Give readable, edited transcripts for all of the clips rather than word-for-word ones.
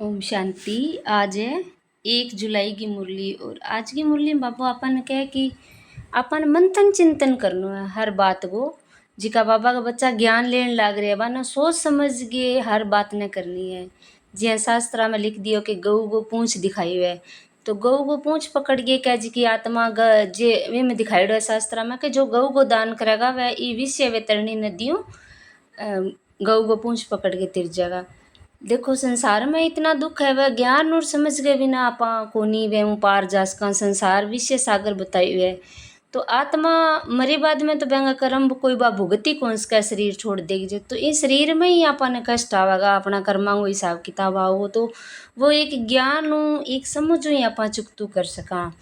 ओम शांति। आज है 1 जुलाई की मुरली और आज की मुरली में बाबा अपन ने कहे कि अपन मंथन चिंतन करनो है हर बात को। जिका बाबा का बच्चा ज्ञान लेन लाग रहा है वरना सोच समझ के हर बात ने करनी है। जिया शास्त्रा में लिख दियो कि गऊ को पूंछ दिखाई है तो गऊ को पूंछ पकड़ के कह जी की आत्मा जे वे में दिखाई है शास्त्रा में कि जो गऊ को दान करेगा वह ई विषय वेतरणी नदियों गऊ को पूंछ पकड़ के तिर जाएगा। देखो संसार में इतना दुख है वह ज्ञान और समझ के बिना आपा कोनी वे पार जास का संसार विषय सागर बताई है। तो आत्मा मरे बाद में तो बेंगा कर्म कोई बा भुगती कौन का शरीर छोड़ देगी जो तो इस शरीर में ही आपा ने कष्ट आवेगा अपना कर्मा को हिसाब किताब आओ तो वो एक ज्ञान एक समझो ही आपा चुकतू कर सका।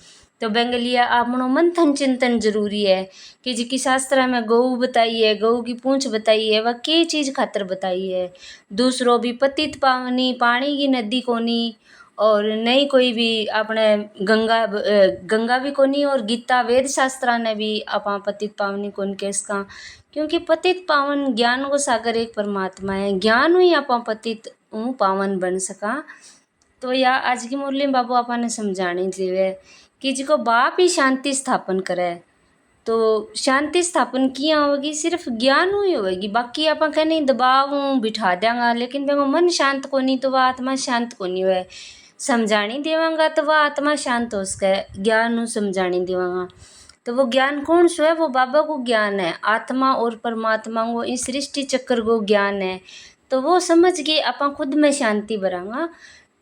तो बेंगलिया आपनो मंथन चिंतन जरूरी है कि जी की शास्त्र में गऊ बताई है गऊ की पूंछ बताई है वह के चीज खातर बताई है। दूसरों भी पतित पावनी पानी की नदी कोनी और नहीं कोई भी अपने गंगा भी कोनी और गीता वेद शास्त्रा ने भी अपा पतित पावनी कौन के इसका क्योंकि पतित पावन ज्ञान को सागर एक परमात्मा है ज्ञान हुई आपा पतित पावन बन सका। तो या आज की मुरली में बाबू आपा ने समझाने चाहिए कि जिको बाप ही शांति स्थापन करे तो शांति स्थापन किया होगी सिर्फ ज्ञान हुई होगी बाकी आप कहने दबाव बिठा देंगा लेकिन वो मन शांत को नहीं तो वह आत्मा शांत को नहीं हुए समझानी देवांगा तो वह आत्मा शांत हो सके ज्ञान समझानी देवांगा। तो वो ज्ञान कौन सो है वो बाबा को ज्ञान है आत्मा और परमात्मा को इस सृष्टि चक्र को ज्ञान है। तो वो समझ के अपा खुद में शांति भरांगा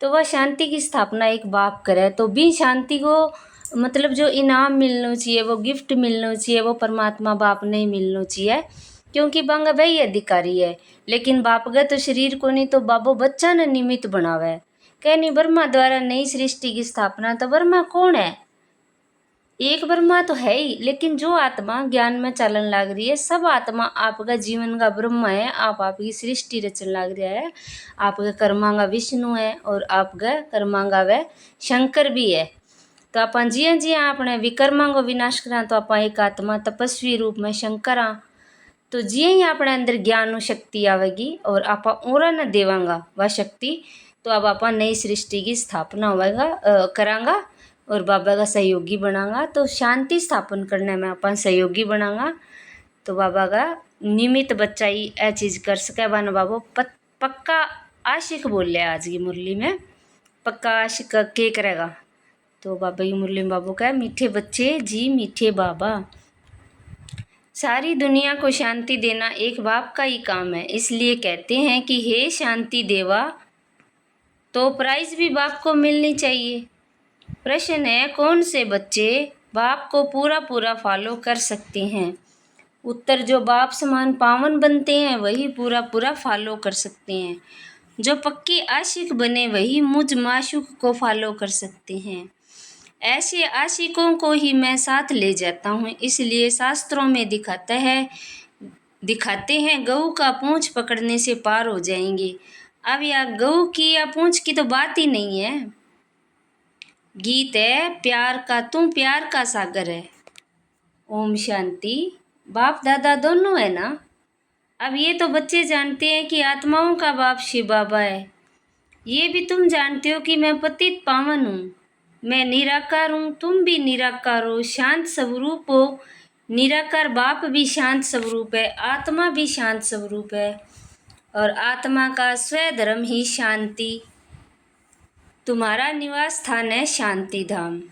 तो वह शांति की स्थापना एक बाप करे तो भी शांति को मतलब जो इनाम मिलना चाहिए वो गिफ्ट मिलना चाहिए वो परमात्मा बाप नहीं मिलना चाहिए क्योंकि बांगा वही अधिकारी है। लेकिन बाप गए तो शरीर को नहीं तो बाबो बच्चा ने निमित्त बनावे कहनी ब्रह्मा द्वारा नई सृष्टि की स्थापना। तो ब्रह्मा कौन है एक ब्रह्मा तो है ही लेकिन जो आत्मा ज्ञान में चलन लाग रही है सब आत्मा आपका जीवन का ब्रह्म है आपकी सृष्टि रचन लाग रहा है आपका कर्मांगा विष्णु है और आपका कर्मांगा वह शंकर भी है। तो आप जिया जिया अपने विकर्मा को विनाश करा तो आप एक आत्मा तपस्वी रूप में शंकर तो जिया ही अपने अंदर ज्ञान शक्ति आवेगी और आप और न देवांगा वह शक्ति तो अब आप नई सृष्टि की स्थापना होगा करांगा और बाबा का सहयोगी बनांगा। तो शांति स्थापन करने में अपन सहयोगी बनांगा तो बाबा का निमित्त बच्चा ही यह चीज़ कर सके बन बाबा पक्का आशिक बोल लिया आज की मुरली में पक्का आशिक के करेगा। तो बाबा की मुरली में बाबू का मीठे बच्चे जी मीठे बाबा सारी दुनिया को शांति देना एक बाप का ही काम है इसलिए कहते हैं कि हे शांति देवा तो प्राइज भी बाप को मिलनी चाहिए। प्रश्न है कौन से बच्चे बाप को पूरा पूरा फॉलो कर सकते हैं। उत्तर जो बाप समान पावन बनते हैं वही पूरा पूरा फॉलो कर सकते हैं। जो पक्के आशिक बने वही मुझ माशूक को फॉलो कर सकते हैं। ऐसे आशिकों को ही मैं साथ ले जाता हूँ इसलिए शास्त्रों में दिखाते हैं गऊ का पूंछ पकड़ने से पार हो जाएंगे। अब या गऊ की या पूंछ की तो बात ही नहीं है। गीत है प्यार का तू प्यार का सागर है। ओम शांति। बाप दादा दोनों है ना। अब ये तो बच्चे जानते हैं कि आत्माओं का बाप शिव बाबा है। ये भी तुम जानते हो कि मैं पतित पावन हूँ मैं निराकार हूँ तुम भी निराकार हो शांत स्वरूप हो। निराकार बाप भी शांत स्वरूप है आत्मा भी शांत स्वरूप है और आत्मा का स्वधर्म ही शांति। तुम्हारा निवास स्थान है शांति धाम।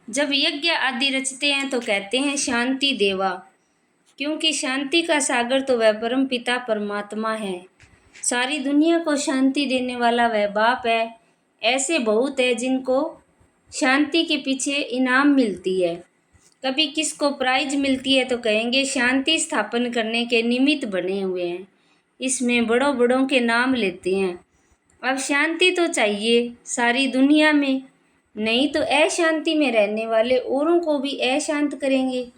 जब यज्ञ आदि रचते हैं तो कहते हैं शांति देवा क्योंकि शांति का सागर तो वह परम पिता परमात्मा है। सारी दुनिया को शांति देने वाला वह बाप है। ऐसे बहुत है जिनको शांति के पीछे इनाम मिलती है कभी किसको प्राइज मिलती है तो कहेंगे शांति स्थापन करने के निमित्त बने हुए हैं इसमें बड़ों बड़ों के नाम लेते हैं। अब शांति तो चाहिए सारी दुनिया में नहीं तो अशांति में रहने वाले औरों को भी अशांत करेंगे।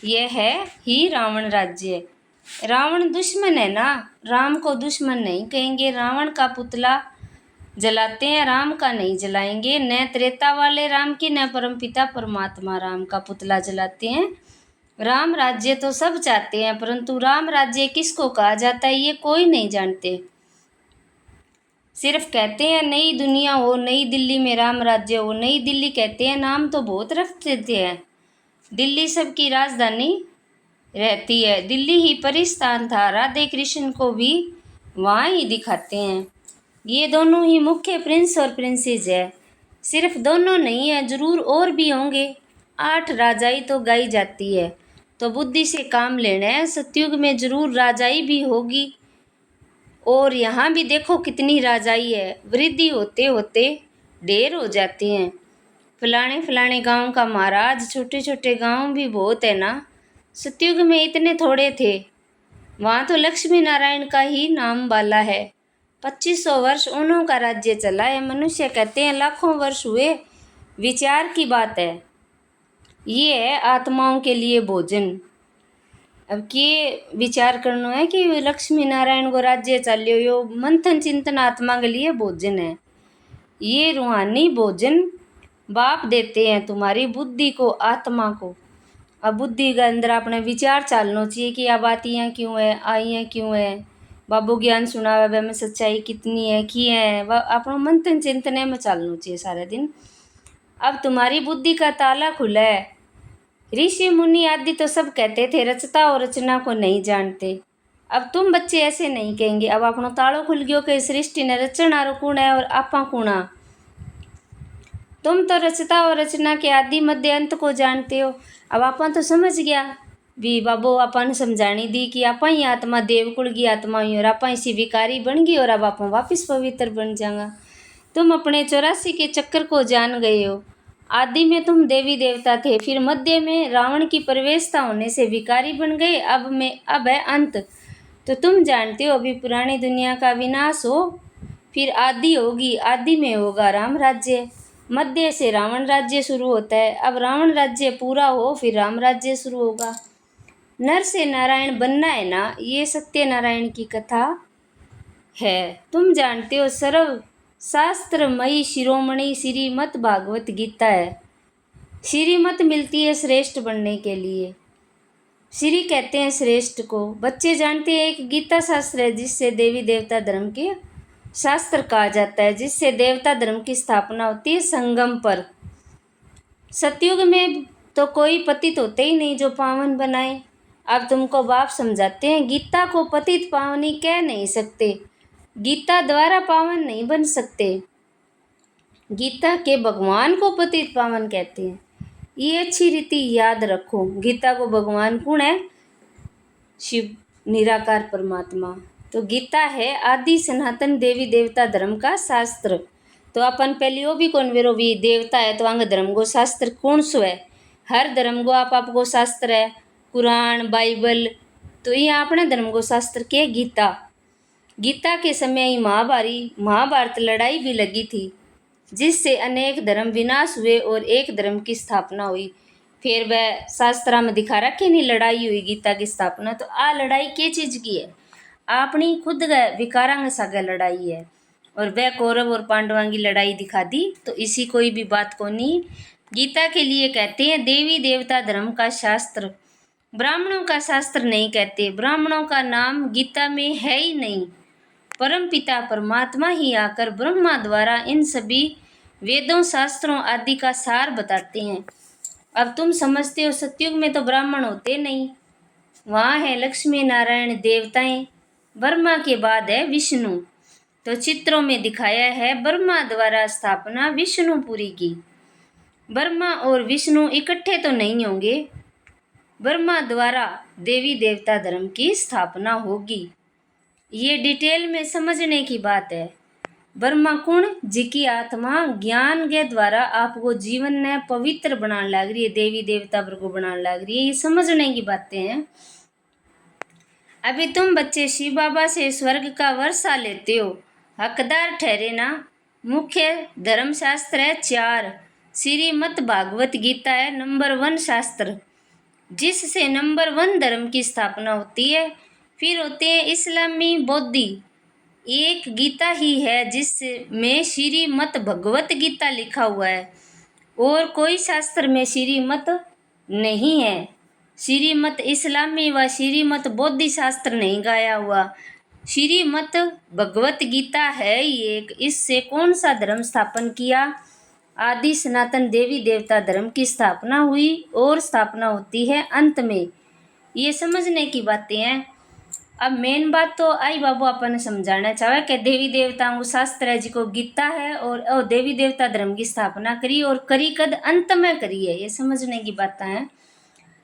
यह है ही रावण राज्य। रावण दुश्मन है ना राम को दुश्मन नहीं कहेंगे। रावण का पुतला जलाते हैं राम का नहीं जलाएंगे न त्रेता वाले राम की न परमपिता परमात्मा राम का पुतला जलाते हैं। राम राज्य तो सब चाहते हैं परंतु राम राज्य किसको कहा जाता है ये कोई नहीं जानते। सिर्फ कहते हैं नई दुनिया हो, नई दिल्ली में राम राज्य हो। नई दिल्ली कहते हैं, नाम तो बहुत रख देते हैं। दिल्ली सबकी राजधानी रहती है। दिल्ली ही परिस्थान था, राधे कृष्ण को भी वहाँ ही दिखाते हैं। ये दोनों ही मुख्य प्रिंस और प्रिंसेस है। सिर्फ दोनों नहीं है, जरूर और भी होंगे। 8 राजाई तो गाई जाती है, तो बुद्धि से काम लेना है। सतयुग में जरूर राजाई भी होगी। और यहाँ भी देखो कितनी राजाई है। वृद्धि होते होते ढेर हो जाते हैं। फलाने फलाने गांव का महाराज, छोटे छोटे गांव भी बहुत है ना। सतयुग में इतने थोड़े थे। वहाँ तो लक्ष्मी नारायण का ही नाम वाला है। 2500 वर्ष उन्हों का राज्य चला है। मनुष्य कहते हैं लाखों वर्ष हुए। विचार की बात है। ये है आत्माओं के लिए भोजन। अब के विचार करना है कि लक्ष्मी नारायण को राज्य चलियो, यो मंथन चिंतन आत्मा के लिए भोजन है। ये रूहानी भोजन बाप देते हैं तुम्हारी बुद्धि को, आत्मा को। अब बुद्धि के अंदर अपने विचार चालना चाहिए कि आ बात यहाँ क्यों है, आई क्यों है। बाबू ज्ञान सुनावे, वह में सच्चाई कितनी है, की है, वह अपना मंथन चिंतन में चालना चाहिए सारे दिन। अब तुम्हारी बुद्धि का ताला खुला है। ऋषि मुनि आदि तो सब कहते थे रचता और रचना को नहीं जानते। अब तुम बच्चे ऐसे नहीं कहेंगे। अब अपनो तालो खुल गयो कि सृष्टि ने रचना कौन है और आपा कौन। तुम तो रचता और रचना के आदि मध्य अंत को जानते हो। अब आपा तो समझ गया भी बाबू, आपा ने समझानी दी कि आपा ही आत्मा देवकुल की आत्मा ही, और आपा इसी विकारी बन गई और अब आपा वापिस पवित्र बन जाएगा। तुम अपने 84 के चक्कर को जान गए हो। आदि में तुम देवी देवता थे, फिर मध्य में रावण की प्रवेशता होने से विकारी बन गए। अब है अंत। तो तुम जानते हो अभी पुरानी दुनिया का विनाश हो, फिर आदि होगी। आदि में होगा राम राज्य। मध्य से रावण राज्य शुरू होता है। अब रावण राज्य पूरा हो, फिर राम राज्य शुरू होगा। नर से नारायण बनना है ना, ये सत्यनारायण की कथा है। तुम जानते हो सर्व शास्त्रमयी शिरोमणि श्रीमद् भागवत गीता है। श्रीमत मिलती है श्रेष्ठ बनने के लिए। श्री कहते हैं श्रेष्ठ को। बच्चे जानते हैं एक गीता शास्त्र है जिससे देवी देवता धर्म के शास्त्र कहा जाता है, जिससे देवता धर्म की स्थापना होती है संगम पर। सतयुग में तो कोई पतित होते ही नहीं जो पावन बनाए। अब तुमको बाप समझाते हैं गीता को पतित पावनी कह नहीं सकते। गीता द्वारा पावन नहीं बन सकते। गीता के भगवान को पतित पावन कहते हैं। ये अच्छी रीति याद रखो। गीता को भगवान कौन है? शिव, निराकार परमात्मा। तो गीता है आदि सनातन देवी देवता धर्म का शास्त्र। तो अपन पहले वो भी कौन वेरो भी देवता है तो अंग धर्म को शास्त्र कौन सो है? हर धर्म को आपको शास्त्र है, कुरान, बाइबल। तो ये अपने धर्म को शास्त्र के गीता। गीता के समय ही महाभारत लड़ाई भी लगी थी, जिससे अनेक धर्म विनाश हुए और एक धर्म की स्थापना हुई। फिर वह शास्त्रा में दिखा रखे नहीं लड़ाई हुई गीता की स्थापना। तो आ लड़ाई के चीज़ की है? अपनी खुद विकारांग सागा लड़ाई है। और वह कौरव और पांडवां की लड़ाई दिखा दी। तो इसी कोई भी बात को नहीं। गीता के लिए कहते हैं देवी देवता धर्म का शास्त्र। ब्राह्मणों का शास्त्र नहीं कहते। ब्राह्मणों का नाम गीता में है ही नहीं। परम पिता परमात्मा ही आकर ब्रह्मा द्वारा इन सभी वेदों शास्त्रों आदि का सार बताते हैं। अब तुम समझते हो सतयुग में तो ब्राह्मण होते नहीं। वहाँ है लक्ष्मी नारायण देवताएं। ब्रह्मा के बाद है विष्णु। तो चित्रों में दिखाया है ब्रह्मा द्वारा स्थापना विष्णुपुरी की। ब्रह्मा और विष्णु इकट्ठे तो नहीं होंगे। ब्रह्मा द्वारा देवी देवता धर्म की स्थापना होगी। ये डिटेल में समझने की बात है। ब्रह्मा कुण जी की आत्मा ज्ञान के द्वारा आपको जीवन ने पवित्र बनाने लग रही है, देवी देवता वर्ग को बनाने लग रही है। ये समझने की बातें हैं। अभी तुम बच्चे शिव बाबा से स्वर्ग का वर्षा लेते हो, हकदार ठहरे ना। मुख्य धर्म शास्त्र है 4। श्रीमद् भागवत गीता है नंबर 1 शास्त्र, जिससे नंबर 1 धर्म की स्थापना होती है। फिर होते हैं इस्लामी, बौद्धि। एक गीता ही है जिसमें श्रीमद् भगवत गीता लिखा हुआ है, और कोई शास्त्र में श्रीमत नहीं है। श्रीमत इस्लामी व श्रीमत बौद्धि शास्त्र नहीं गाया हुआ। श्रीमद् भगवत गीता है एक, इससे कौन सा धर्म स्थापन किया? आदि सनातन देवी देवता धर्म की स्थापना हुई और स्थापना होती है अंत में। ये समझने की बातें हैं। अब मेन बात तो आई बाबू अपन समझाना चाहे कि देवी देवताओं को शास्त्र है जिको गीता है, और देवी देवता धर्म की स्थापना करी और करी कद अंत में करी है, ये समझने की बातें हैं।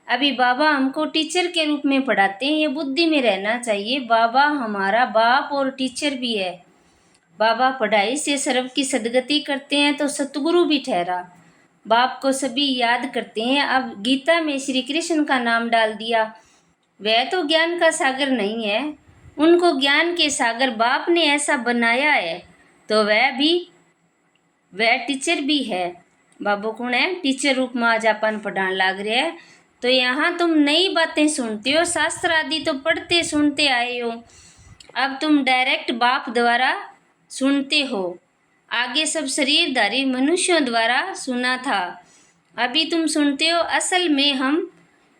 अभी बाबा हमको टीचर के रूप में पढ़ाते हैं, ये बुद्धि में रहना चाहिए। बाबा हमारा बाप और टीचर भी है। बाबा पढ़ाई से सर्व की सदगति करते हैं तो सतगुरु भी ठहरा। बाप को सभी याद करते हैं। अब गीता में श्री कृष्ण का नाम डाल दिया। वह तो ज्ञान का सागर नहीं है, उनको ज्ञान के सागर बाप ने ऐसा बनाया है, तो वह टीचर भी है। बाबू कौन है? टीचर रूप में आज अपन पढ़ाने लाग रहे हैं। तो यहाँ तुम नई बातें सुनते हो, शास्त्र आदि तो पढ़ते सुनते आए हो, अब तुम डायरेक्ट बाप द्वारा सुनते हो। आगे सब शरीरधारी मनुष्यों द्वारा सुना था, अभी तुम सुनते हो। असल में हम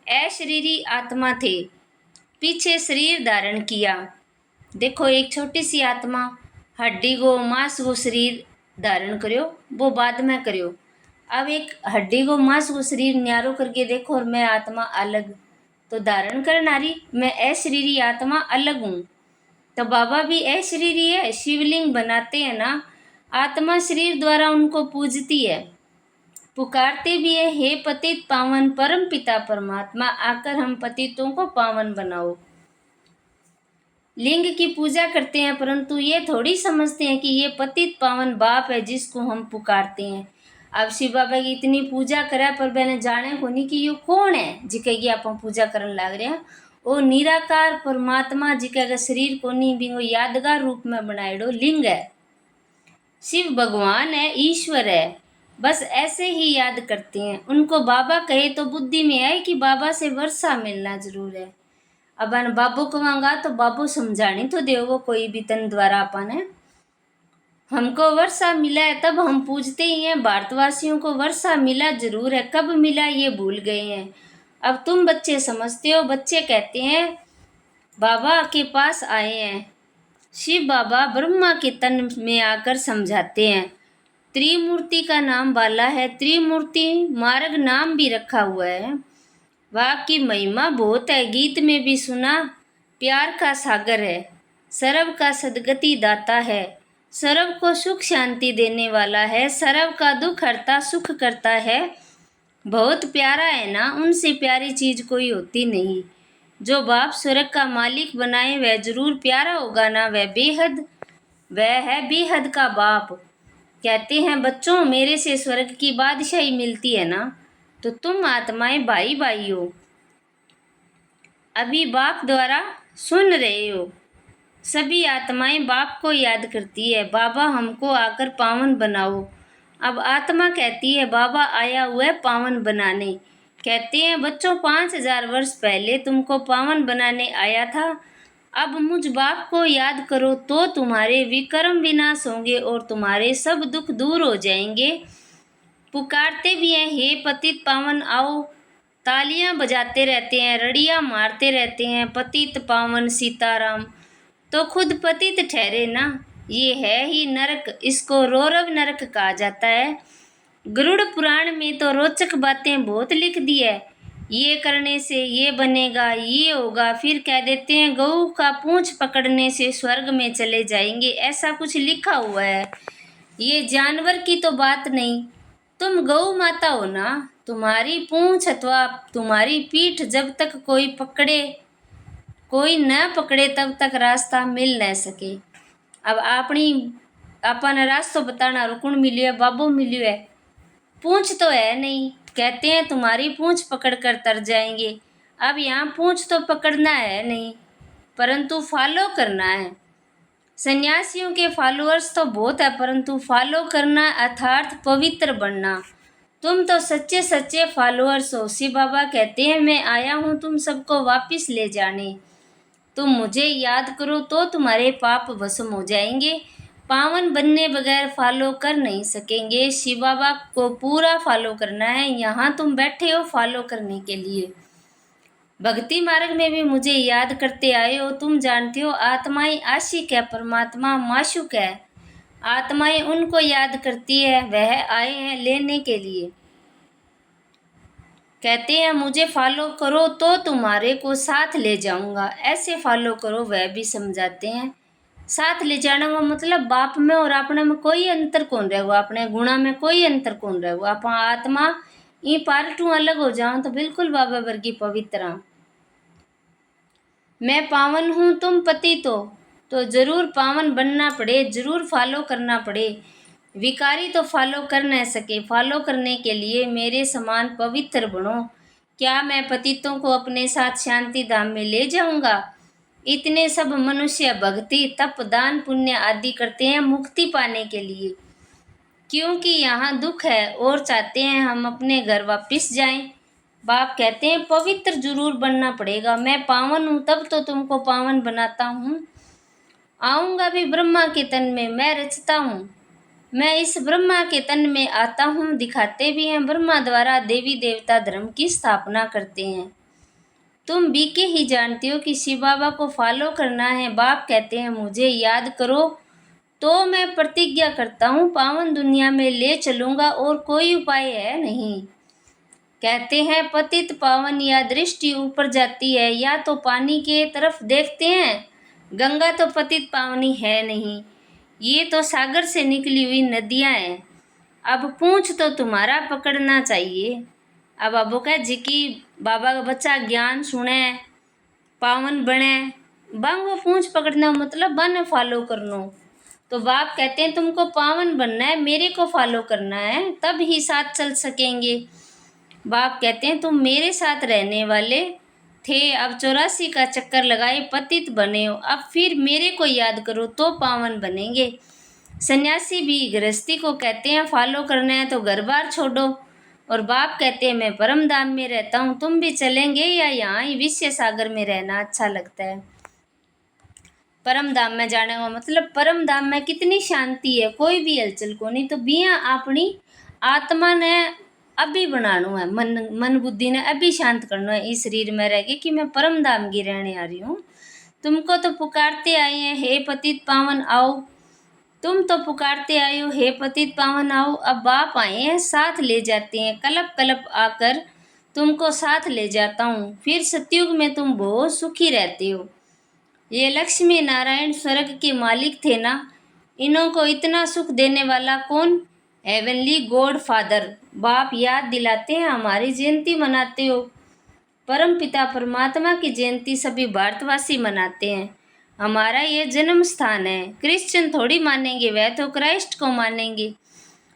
अशरीरी आत्मा थे, पीछे शरीर धारण किया। देखो एक छोटी सी आत्मा हड्डी को मांस को शरीर धारण करो, वो बाद में करो। अब एक हड्डी को मांस को शरीर न्यारो करके देखो, और मैं आत्मा अलग, तो धारण करनारी मैं अशरीरी आत्मा अलग हूँ। तो बाबा भी अशरीरी है, शिवलिंग बनाते हैं ना, आत्मा शरीर द्वारा उनको पूजती है, पुकारते भी है, हे पतित पावन परम पिता परमात्मा, आकर हम पतितों को पावन बनाओ। लिंग की पूजा करते हैं, परंतु ये थोड़ी समझते हैं कि ये पतित पावन बाप है जिसको हम पुकारते हैं। अब शिव बाबा की इतनी पूजा करा, पर मैंने जाने को नहीं कि ये कौन है जिके आप पूजा करने लग रहे हैं। वो निराकार परमात्मा जिका शरीर को नहीं भी वो यादगार रूप में बनाएड़ो लिंग है। शिव भगवान है, ईश्वर है, बस ऐसे ही याद करते हैं। उनको बाबा कहे तो बुद्धि में आए कि बाबा से वर्षा मिलना जरूर है। अब बाबू कहूँगा तो बाबू समझानी तो देवो कोई भी तन द्वारा अपन है, हमको वर्षा मिला है तब हम पूजते ही हैं। भारतवासियों को वर्षा मिला जरूर है, कब मिला ये भूल गए हैं। अब तुम बच्चे समझते हो, बच्चे कहते हैं बाबा के पास आए हैं। शिव बाबा ब्रह्मा के तन में आकर समझाते हैं। त्रिमूर्ति का नाम बाला है, त्रिमूर्ति मार्ग नाम भी रखा हुआ है। वाह की महिमा बहुत है, गीत में भी सुना, प्यार का सागर है, सर्व का सदगति दाता है, सर्व को सुख शांति देने वाला है, सर्व का दुख हरता सुख करता है। बहुत प्यारा है ना, उनसे प्यारी चीज कोई होती नहीं। जो बाप स्वर्ग का मालिक बनाए वह जरूर प्यारा होगा ना, वह है बेहद का बाप। कहते हैं बच्चों मेरे से स्वर्ग की बादशाही मिलती है ना, तो तुम आत्माएं भाई भाई हो, अभी बाप द्वारा सुन रहे हो। सभी आत्माएं बाप को याद करती है, बाबा हमको आकर पावन बनाओ। अब आत्मा कहती है बाबा आया हुआ है पावन बनाने। कहते हैं बच्चों 5000 वर्ष पहले तुमको पावन बनाने आया था। अब मुझ बाप को याद करो तो तुम्हारे विकर्म विनाश होंगे और तुम्हारे सब दुख दूर हो जाएंगे। पुकारते भी हैं हे पतित पावन आओ, तालियां बजाते रहते हैं, रड़ियां मारते रहते हैं, पतित पावन सीताराम। तो खुद पतित ठहरे ना, ये है ही नरक, इसको रौरव नरक कहा जाता है। गरुड़ पुराण में तो रोचक बातें बहुत लिख दी है, ये करने से ये बनेगा ये होगा, फिर कह देते हैं गऊ का पूंछ पकड़ने से स्वर्ग में चले जाएंगे, ऐसा कुछ लिखा हुआ है। ये जानवर की तो बात नहीं, तुम गौ माता हो ना, तुम्हारी पूंछ अथवा तुम्हारी पीठ जब तक कोई न पकड़े तब तक रास्ता मिल न सके। अब अपन रास्ता बताना रुकन मिलियो है, बाबू मिलियो है, पूंछ तो है नहीं। कहते हैं तुम्हारी पूंछ पकड़ कर तर जाएंगे। अब यहाँ पूंछ तो पकड़ना है नहीं, परंतु फॉलो करना है। सन्यासियों के फॉलोअर्स तो बहुत है, परंतु फॉलो करना अर्थात पवित्र बनना। तुम तो सच्चे सच्चे फॉलोअर्स हो। शिव बाबा कहते हैं मैं आया हूँ तुम सबको वापस ले जाने। तुम मुझे याद करो तो तुम्हारे पाप भस्म हो जाएंगे। पावन बनने बगैर फॉलो कर नहीं सकेंगे। शिव बाबा को पूरा फॉलो करना है। यहाँ तुम बैठे हो फॉलो करने के लिए। भक्ति मार्ग में भी मुझे याद करते आए हो। तुम जानते हो आत्माएं आशिक है, परमात्मा माशूक है। आत्माएं उनको याद करती है, वह आए हैं लेने के लिए। कहते हैं मुझे फॉलो करो तो तुम्हारे को साथ ले जाऊंगा। ऐसे फॉलो करो, वह भी समझाते हैं। साथ ले जाने का मतलब बाप में और अपने में कोई अंतर कौन रहेगा, अपने गुणा में कोई अंतर कौन रहेगा। आप आत्मा ये पार्टू अलग हो जाओ तो बिल्कुल बाबा वर्गी पवित्र। मैं पावन हूँ तुम पतित हो, तो जरूर पावन बनना पड़े, जरूर फॉलो करना पड़े। विकारी तो फॉलो कर न सके, फॉलो करने के लिए मेरे समान पवित्र बनो। क्या मैं पतितों को अपने साथ शांति धाम में ले जाऊंगा? इतने सब मनुष्य भक्ति तप दान पुण्य आदि करते हैं मुक्ति पाने के लिए, क्योंकि यहाँ दुख है और चाहते हैं हम अपने घर वापस जाएं। बाप कहते हैं पवित्र जरूर बनना पड़ेगा। मैं पावन हूँ तब तो तुमको पावन बनाता हूँ। आऊंगा भी ब्रह्मा के तन में, मैं रचता हूँ। मैं इस ब्रह्मा के तन में आता हूँ, दिखाते भी हैं। ब्रह्मा द्वारा देवी देवता धर्म की स्थापना करते हैं। तुम बीके ही जानते हो कि शिव बाबा को फॉलो करना है। बाप कहते हैं मुझे याद करो तो मैं प्रतिज्ञा करता हूँ पावन दुनिया में ले चलूंगा, और कोई उपाय है नहीं। कहते हैं पतित पावन या दृष्टि ऊपर जाती है या तो पानी के तरफ देखते हैं। गंगा तो पतित पावनी है नहीं, ये तो सागर से निकली हुई नदियां हैं। अब पूंछ तो तुम्हारा पकड़ना चाहिए। अब अबो कह जी की बाबा का बच्चा ज्ञान सुने पावन बने, बांगो पूंछ पकड़ना मतलब बन फॉलो करनो। तो बाप कहते हैं तुमको पावन बनना है, मेरे को फॉलो करना है, तब ही साथ चल सकेंगे। बाप कहते हैं तुम मेरे साथ रहने वाले थे, अब 84 का चक्कर लगाए पतित बने हो, अब फिर मेरे को याद करो तो पावन बनेंगे। सन्यासी भी गृहस्थी को कहते हैं फॉलो करना है तो घर बार छोड़ो, और बाप कहते हैं मैं परम धाम में रहता हूँ, तुम भी चलेंगे या यहाँ ही विश्व सागर में रहना अच्छा लगता है? परम धाम में जाने का मतलब परम धाम में कितनी शांति है, कोई भी हलचल को नहीं। तो बिया अपनी आत्मा ने अभी बनाना है, मन बुद्धि ने अभी शांत करना है इस शरीर में रह के कि मैं परम धाम की रहने आ रही हूँ। तुमको तो पुकारते आए हैं हे पतित पावन आओ, तुम तो पुकारते आए हो हे पतित पावन आओ। अब बाप आए हैं साथ ले जाते हैं, कलप कलप आकर तुमको साथ ले जाता हूँ। फिर सतयुग में तुम बहुत सुखी रहते हो। ये लक्ष्मी नारायण स्वर्ग के मालिक थे ना, इन्हों को इतना सुख देने वाला कौन? Heavenly God father. बाप याद दिलाते हैं हमारी जयंती मनाते हो। परम पिता परमात्मा की जयंती सभी भारतवासी मनाते हैं। हमारा ये जन्म स्थान है। क्रिश्चियन थोड़ी मानेंगे, वह तो क्राइस्ट को मानेंगे।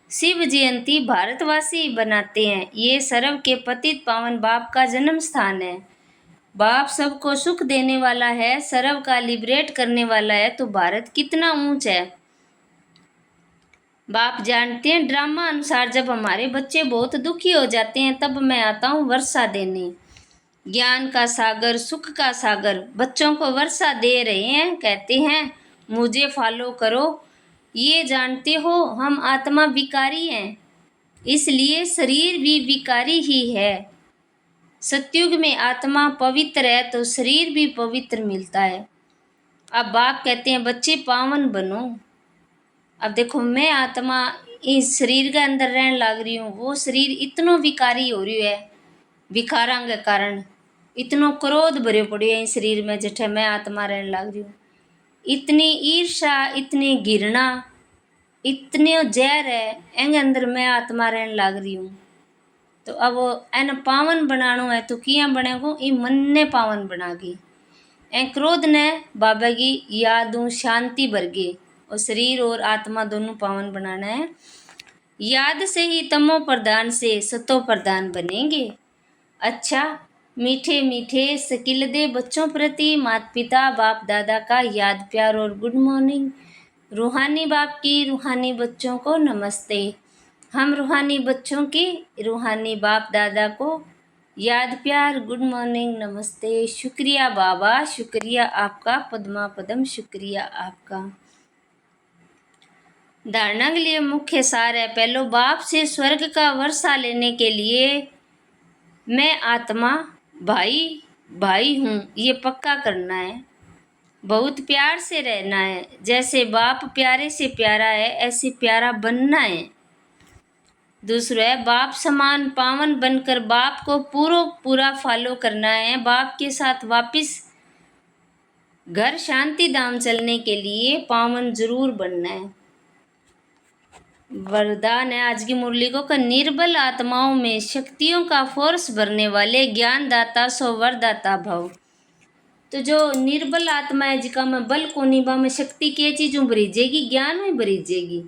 शिव जयंती भारतवासी बनाते हैं। ये सर्व के पतित पावन बाप का जन्म स्थान है। बाप सबको सुख देने वाला है, सर्व का लिबरेट करने वाला है, तो भारत कितना ऊंच है। बाप जानते हैं ड्रामा अनुसार जब हमारे बच्चे बहुत दुखी हो जाते हैं तब मैं आता हूँ वर्षा देने। ज्ञान का सागर, सुख का सागर बच्चों को वर्षा दे रहे हैं। कहते हैं मुझे फॉलो करो। ये जानते हो हम आत्मा विकारी हैं, इसलिए शरीर भी विकारी ही है। सतयुग में आत्मा पवित्र है तो शरीर भी पवित्र मिलता है। अब बाप कहते हैं बच्चे पावन बनो। अब देखो मैं आत्मा इस शरीर के अंदर रहने लग रही हूँ, वो शरीर इतनो विकारी हो रही है, विकारां के कारण इतनो क्रोध भरे पड़े है इस शरीर में, जठे मैं आत्मा रहने लग रही हूँ। इतनी ईर्षा, इतनी घृणा, इतने जहर है एंगे अंदर मैं आत्मा रहने लग रही हूँ। तो अब एन पावन बनानो है तो किया बनेगो, ई मन ने पावन बनागी। ए क्रोध ने बाबा की यादों शांति भरगे, और शरीर और आत्मा दोनों पावन बनाना है। याद से ही तमो प्रधान से सतो प्रधान बनेंगे। अच्छा मीठे मीठे सकिल दे बच्चों प्रति माता पिता बाप दादा का याद प्यार और गुड मॉर्निंग। रूहानी बाप की रूहानी बच्चों को नमस्ते। हम रूहानी बच्चों की रूहानी बाप दादा को याद प्यार गुड मॉर्निंग नमस्ते। शुक्रिया बाबा, शुक्रिया आपका, पद्मा पदम शुक्रिया आपका। धारणा के लिए मुख्य सार है। पहलो बाप से स्वर्ग का वर्षा लेने के लिए मैं आत्मा भाई भाई हूँ ये पक्का करना है। बहुत प्यार से रहना है, जैसे बाप प्यारे से प्यारा है ऐसे प्यारा बनना है। दूसरा है बाप समान पावन बनकर बाप को पूरा फॉलो करना है। बाप के साथ वापिस घर शांति धाम चलने के लिए पावन जरूर बनना है। वरदान है आज की मुरली को कि निर्बल आत्माओं में शक्तियों का फोर्स भरने वाले ज्ञानदाता सो वरदाता भव। तो जो निर्बल आत्मा है जिका में बल कोनी बा में शक्ति के चीजों भरीजेगी, ज्ञान में भरीजेगी।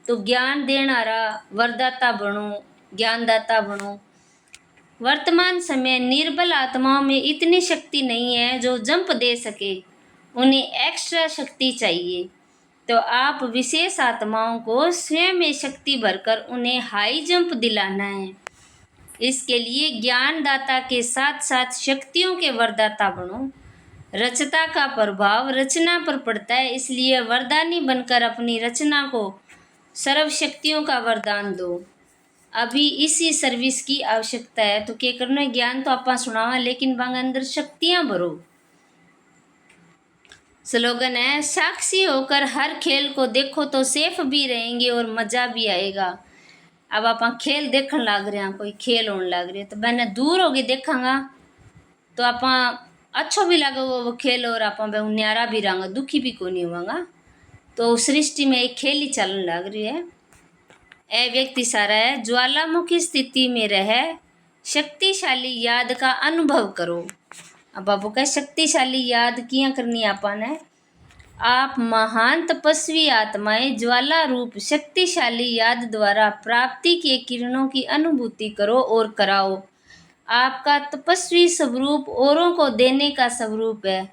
तो ज्ञान देनारा वरदाता बनो, ज्ञानदाता बनो। वर्तमान समय निर्बल आत्माओं में इतनी शक्ति नहीं है जो जंप दे सके, उन्हें एक्स्ट्रा शक्ति चाहिए। तो आप विशेष आत्माओं को स्वयं में शक्ति भरकर उन्हें हाई जंप दिलाना है। इसके लिए ज्ञानदाता के साथ साथ शक्तियों के वरदाता बनो। रचता का प्रभाव रचना पर पड़ता है, इसलिए वरदानी बनकर अपनी रचना को सर्व शक्तियों का वरदान दो। अभी इसी सर्विस की आवश्यकता है। तो क्या करना है, ज्ञान तो आपा सुनावा लेकिन बांग अंदर शक्तियां भरो। स्लोगन है साक्षी होकर हर खेल को देखो तो सेफ भी रहेंगे और मजा भी आएगा। अब आप खेल देखने लग रहे हैं, कोई खेल होने लग रही है तो मैंने दूर होगी देखांगा तो आप अच्छो भी लगे वो खेल और आप न्यारा भी रहेंगे, दुखी भी कोई नहीं होगा। तो सृष्टि में एक खेल ही चलने लग रही है। ए व्यक्ति सारा है ज्वालामुखी स्थिति में रह शक्तिशाली याद का अनुभव करो। अब बाबू का शक्तिशाली याद किया करनी आपन है। आप महान तपस्वी आत्माएं ज्वाला रूप शक्तिशाली याद द्वारा प्राप्ति के किरणों की अनुभूति करो और कराओ। आपका तपस्वी स्वरूप औरों को देने का स्वरूप है।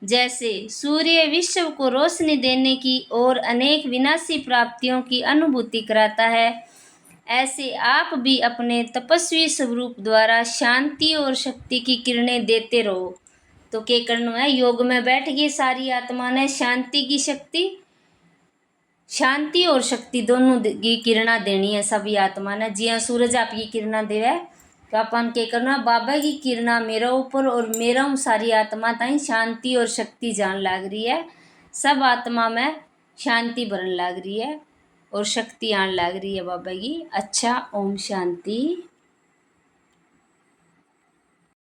जैसे सूर्य विश्व को रोशनी देने की और अनेक विनाशी प्राप्तियों की अनुभूति कराता है, ऐसे आप भी अपने तपस्वी स्वरूप द्वारा शांति और शक्ति की किरणें देते रहो। तो क्या करना है, योग में बैठ गई सारी आत्मा ने शांति की शक्ति, शांति और शक्ति दोनों की किरणा देनी है सभी आत्मा ने। जिया सूरज आपकी किरणा देवे तो अपन क्या करना, बाबा की किरणा मेरा ऊपर और मेरा सारी आत्मा ताई शांति और शक्ति जान लाग रही है। सब आत्मा में शांति भरन लाग रही है और शक्ति आन लाग रही है बाबा की। अच्छा, ओम शांति।